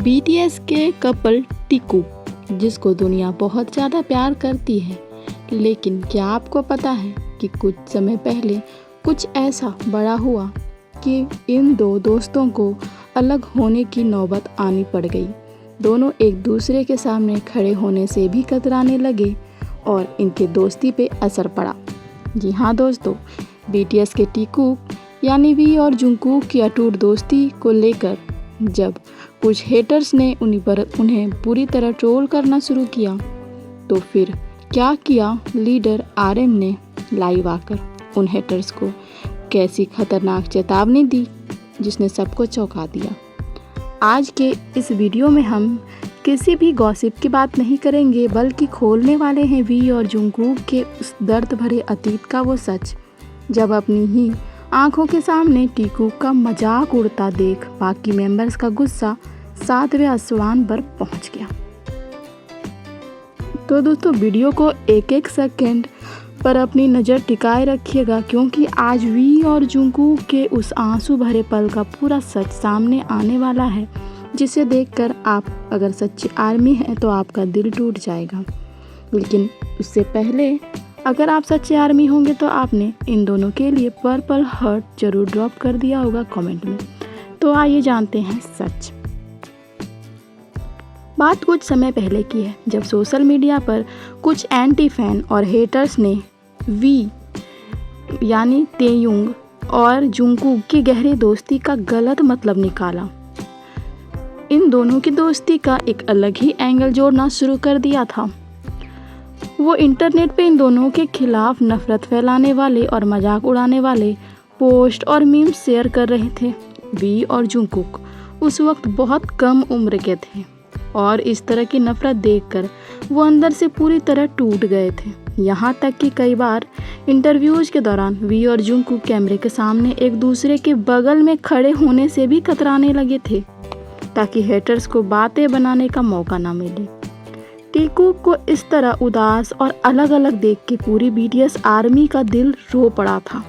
BTS के couple Tiku, जिसको दुनिया बहुत ज़्यादा प्यार करती है, लेकिन क्या आपको पता है कि कुछ समय पहले कुछ ऐसा बड़ा हुआ कि इन दो दोस्तों को अलग होने की नौबत आनी पड़ गई। दोनों एक दूसरे के सामने खड़े होने से भी कतराने लगे और इनके दोस्ती पे असर पड़ा। जी हाँ दोस्तों, बीटीएस के टीकू यानी वी और जुंगकुक की अटूट दोस्ती को लेकर जब कुछ हेटर्स ने उन्हें पूरी तरह ट्रोल करना शुरू किया, तो फिर क्या किया लीडर आरएम ने लाइव आकर उन हेटर्स को कैसी खतरनाक चेतावनी दी जिसने सबको चौंका दिया। आज के इस वीडियो में हम किसी भी गॉसिप की बात नहीं करेंगे, बल्कि खोलने वाले हैं वी और जुंगकुक के उस दर्द भरे अतीत का वो सच, जब अपनी ही आंखों के सामने टीकू का मजाक उड़ता देख बाकी मेंबर्स का गुस्सा 7वें आसमान पर पहुंच गया। तो दोस्तों, वीडियो को एक एक सेकंड पर अपनी नज़र टिकाए रखिएगा, क्योंकि आज वी और जुंगकुक के उस आंसू भरे पल का पूरा सच सामने आने वाला है, जिसे देखकर आप अगर सच्ची आर्मी हैं तो आपका दिल टूट जाएगा। लेकिन उससे पहले अगर आप सच्चे आर्मी होंगे तो आपने इन दोनों के लिए पर्पल हार्ट जरूर ड्रॉप कर दिया होगा कमेंट में। तो आइए जानते हैं सच। बात कुछ समय पहले की है, जब सोशल मीडिया पर कुछ एंटी फैन और हेटर्स ने वी यानी तेयुंग और जुंगकुक की गहरी दोस्ती का गलत मतलब निकाला। इन दोनों की दोस्ती का एक अलग ही एंगल जोड़ना शुरू कर दिया था। वो इंटरनेट पे इन दोनों के खिलाफ नफरत फैलाने वाले और मजाक उड़ाने वाले पोस्ट और मीम्स शेयर कर रहे थे। वी और जुंगकुक उस वक्त बहुत कम उम्र के थे और इस तरह की नफरत देखकर वो अंदर से पूरी तरह टूट गए थे। यहाँ तक कि कई बार इंटरव्यूज के दौरान वी और जुंगकुक कैमरे के सामने एक दूसरे के बगल में खड़े होने से भी कतराने लगे थे, ताकि हेटर्स को बातें बनाने का मौका ना मिले। टीकू को इस तरह उदास और अलग अलग देख के पूरी बीटीएस आर्मी का दिल रो पड़ा था।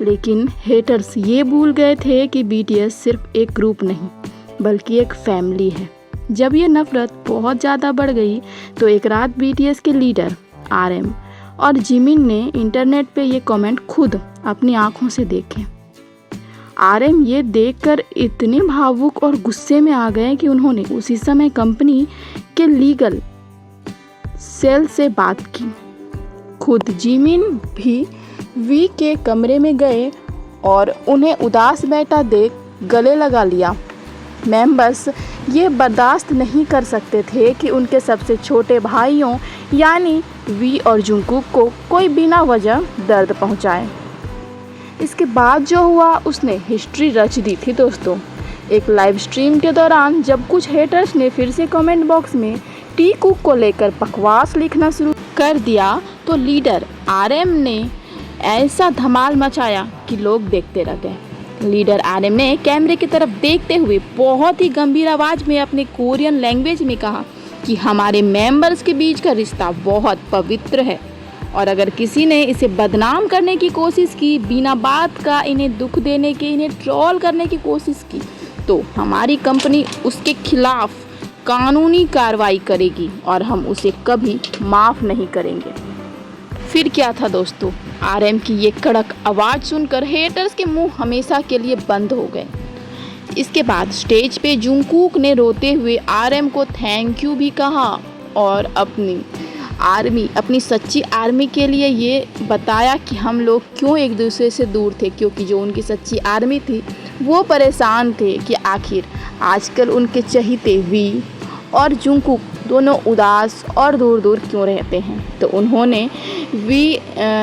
लेकिन हेटर्स ये भूल गए थे कि बीटीएस सिर्फ एक ग्रुप नहीं, बल्कि एक फैमिली है। जब ये नफरत बहुत ज़्यादा बढ़ गई तो एक रात बीटीएस के लीडर आरएम और जिमिन ने इंटरनेट पे ये कमेंट खुद अपनी आंखों से देखे। आरएम ये देखकर इतने भावुक और गुस्से में आ गए कि उन्होंने उसी समय कंपनी के लीगल सेल से बात की। खुद जिमिन भी वी के कमरे में गए और उन्हें उदास बैठा देख गले लगा लिया। मेंबर्स ये बर्दाश्त नहीं कर सकते थे कि उनके सबसे छोटे भाइयों यानी वी और जुंगकुक को कोई बिना वजह दर्द पहुंचाए। इसके बाद जो हुआ उसने हिस्ट्री रच दी थी दोस्तों। एक लाइव स्ट्रीम के दौरान जब कुछ हेटर्स ने फिर से कमेंट बॉक्स में टीकू को लेकर बकवास लिखना शुरू कर दिया, तो लीडर आरएम ने ऐसा धमाल मचाया कि लोग देखते रह गए। लीडर आरएम ने कैमरे की तरफ देखते हुए बहुत ही गंभीर आवाज़ में अपने कोरियन लैंग्वेज में कहा कि हमारे मेंबर्स के बीच का रिश्ता बहुत पवित्र है, और अगर किसी ने इसे बदनाम करने की कोशिश की, बिना बात का इन्हें दुख देने की, इन्हें ट्रोल करने की कोशिश की, तो हमारी कंपनी उसके खिलाफ कानूनी कार्रवाई करेगी और हम उसे कभी माफ़ नहीं करेंगे। फिर क्या था दोस्तों, आरएम की ये कड़क आवाज़ सुनकर हेटर्स के मुंह हमेशा के लिए बंद हो गए। इसके बाद स्टेज पे जुंगकुक ने रोते हुए आरएम को थैंक यू भी कहा और अपनी सच्ची आर्मी के लिए ये बताया कि हम लोग क्यों एक दूसरे से दूर थे, क्योंकि जो उनकी सच्ची आर्मी थी वो परेशान थे कि आखिर आजकल उनके चहीते वी और जुंगकुक दोनों उदास और दूर दूर क्यों रहते हैं। तो उन्होंने वी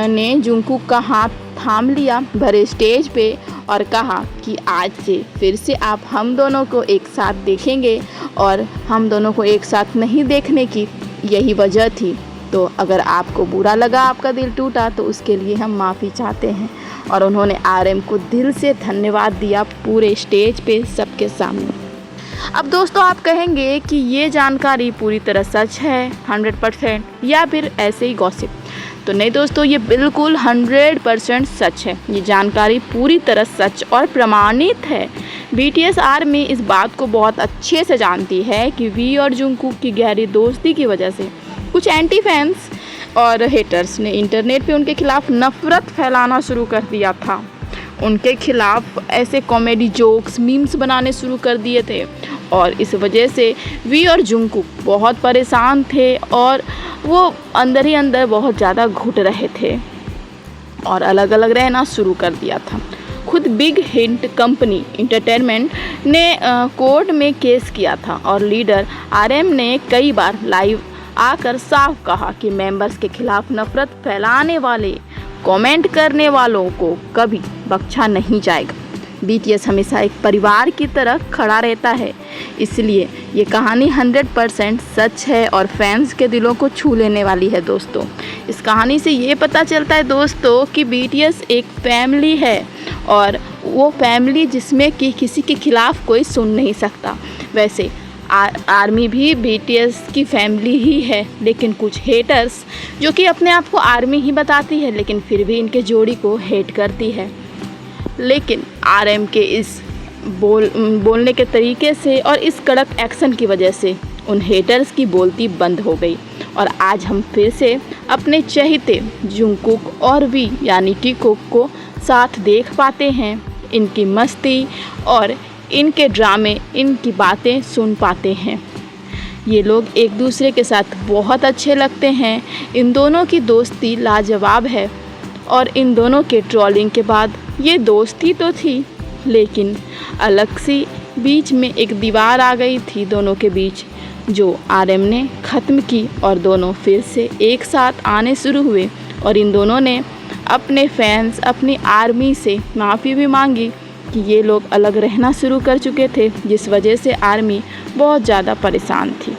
ने जुंगकुक का हाथ थाम लिया भरे स्टेज पे और कहा कि आज से फिर से आप हम दोनों को एक साथ देखेंगे, और हम दोनों को एक साथ नहीं देखने की यही वजह थी। तो अगर आपको बुरा लगा, आपका दिल टूटा, तो उसके लिए हम माफ़ी चाहते हैं। और उन्होंने आरएम को दिल से धन्यवाद दिया पूरे स्टेज पे सबके सामने। अब दोस्तों, आप कहेंगे कि ये जानकारी पूरी तरह सच है 100% या फिर ऐसे ही गॉसिप। तो नहीं दोस्तों, ये बिल्कुल 100% सच है। ये जानकारी पूरी तरह सच और प्रमाणित है। BTS आर्मी इस बात को बहुत अच्छे से जानती है कि वी और जुंगकुक की गहरी दोस्ती की वजह से कुछ एंटी फैंस और हेटर्स ने इंटरनेट पे उनके खिलाफ नफ़रत फैलाना शुरू कर दिया था। उनके खिलाफ ऐसे कॉमेडी जोक्स, मीम्स बनाने शुरू कर दिए थे और इस वजह से वी और जुंगकुक बहुत परेशान थे और वो अंदर ही अंदर बहुत ज़्यादा घुट रहे थे और अलग अलग रहना शुरू कर दिया था। खुद बिग हिट कंपनी एंटरटेनमेंट ने कोर्ट में केस किया था और लीडर RM ने कई बार लाइव आकर साफ कहा कि मेंबर्स के खिलाफ नफरत फैलाने वाले कमेंट करने वालों को कभी बख्शा नहीं जाएगा। BTS हमेशा एक परिवार की तरह खड़ा रहता है, इसलिए ये कहानी 100% सच है और फैंस के दिलों को छू लेने वाली है। दोस्तों, इस कहानी से ये पता चलता है दोस्तों कि BTS एक फैमिली है और वो फैमिली जिसमें कि किसी के खिलाफ कोई सुन नहीं सकता। वैसे आर्मी भी BTS की फैमिली ही है, लेकिन कुछ हेटर्स जो कि अपने आप को आर्मी ही बताती है लेकिन फिर भी इनके जोड़ी को हेट करती है। लेकिन RM के इस बोलने के तरीके से और इस कड़क एक्शन की वजह से उन हेटर्स की बोलती बंद हो गई और आज हम फिर से अपने चहेते जुंगकुक और वी यानी टीकोक को साथ देख पाते हैं। इनकी मस्ती और इनके ड्रामे, इनकी बातें सुन पाते हैं। ये लोग एक दूसरे के साथ बहुत अच्छे लगते हैं। इन दोनों की दोस्ती लाजवाब है और इन दोनों के ट्रोलिंग के बाद ये दोस्ती तो थी लेकिन अलग सी बीच में एक दीवार आ गई थी दोनों के बीच, जो RM ने ख़त्म की और दोनों फिर से एक साथ आने शुरू हुए और इन दोनों ने अपने फैंस, अपनी आर्मी से माफ़ी भी मांगी कि ये लोग अलग रहना शुरू कर चुके थे, जिस वजह से आर्मी बहुत ज़्यादा परेशान थी।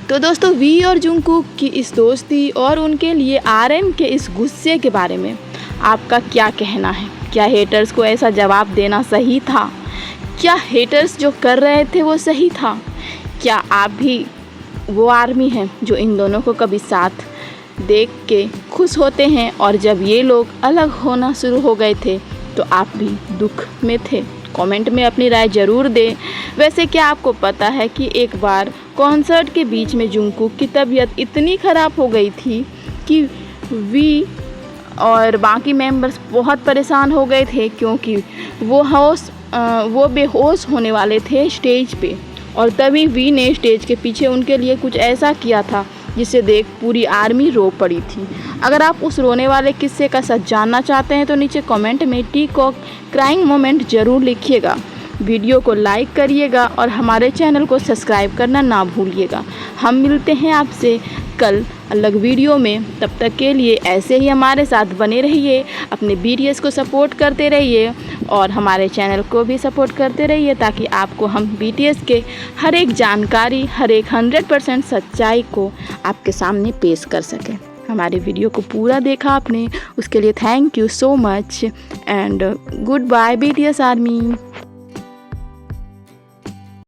तो दोस्तों, वी और जुंगकुक की इस दोस्ती और उनके लिए RM के इस गुस्से के बारे में आपका क्या कहना है? क्या हेटर्स को ऐसा जवाब देना सही था? क्या हेटर्स जो कर रहे थे वो सही था? क्या आप भी वो आर्मी हैं जो इन दोनों को कभी साथ देख के खुश होते हैं और जब ये लोग अलग होना शुरू हो गए थे तो आप भी दुख में थे? कमेंट में अपनी राय ज़रूर दें। वैसे क्या आपको पता है कि एक बार कॉन्सर्ट के बीच में जुंगकुक की तबीयत इतनी ख़राब हो गई थी कि वी और बाकी मेंबर्स बहुत परेशान हो गए थे क्योंकि वो बेहोश होने वाले थे स्टेज पे और तभी वी ने स्टेज के पीछे उनके लिए कुछ ऐसा किया था जिसे देख पूरी आर्मी रो पड़ी थी। अगर आप उस रोने वाले किस्से का सच जानना चाहते हैं तो नीचे कमेंट में टीकॉक क्राइंग मोमेंट ज़रूर लिखिएगा। वीडियो को लाइक करिएगा और हमारे चैनल को सब्सक्राइब करना ना भूलिएगा। हम मिलते हैं आपसे कल अलग वीडियो में। तब तक के लिए ऐसे ही हमारे साथ बने रहिए, अपने BTS को सपोर्ट करते रहिए और हमारे चैनल को भी सपोर्ट करते रहिए ताकि आपको हम BTS के हर एक जानकारी, हर एक 100% सच्चाई को आपके सामने पेश कर सकें। हमारे वीडियो को पूरा देखा आपने, उसके लिए thank you so much and good bye BTS army.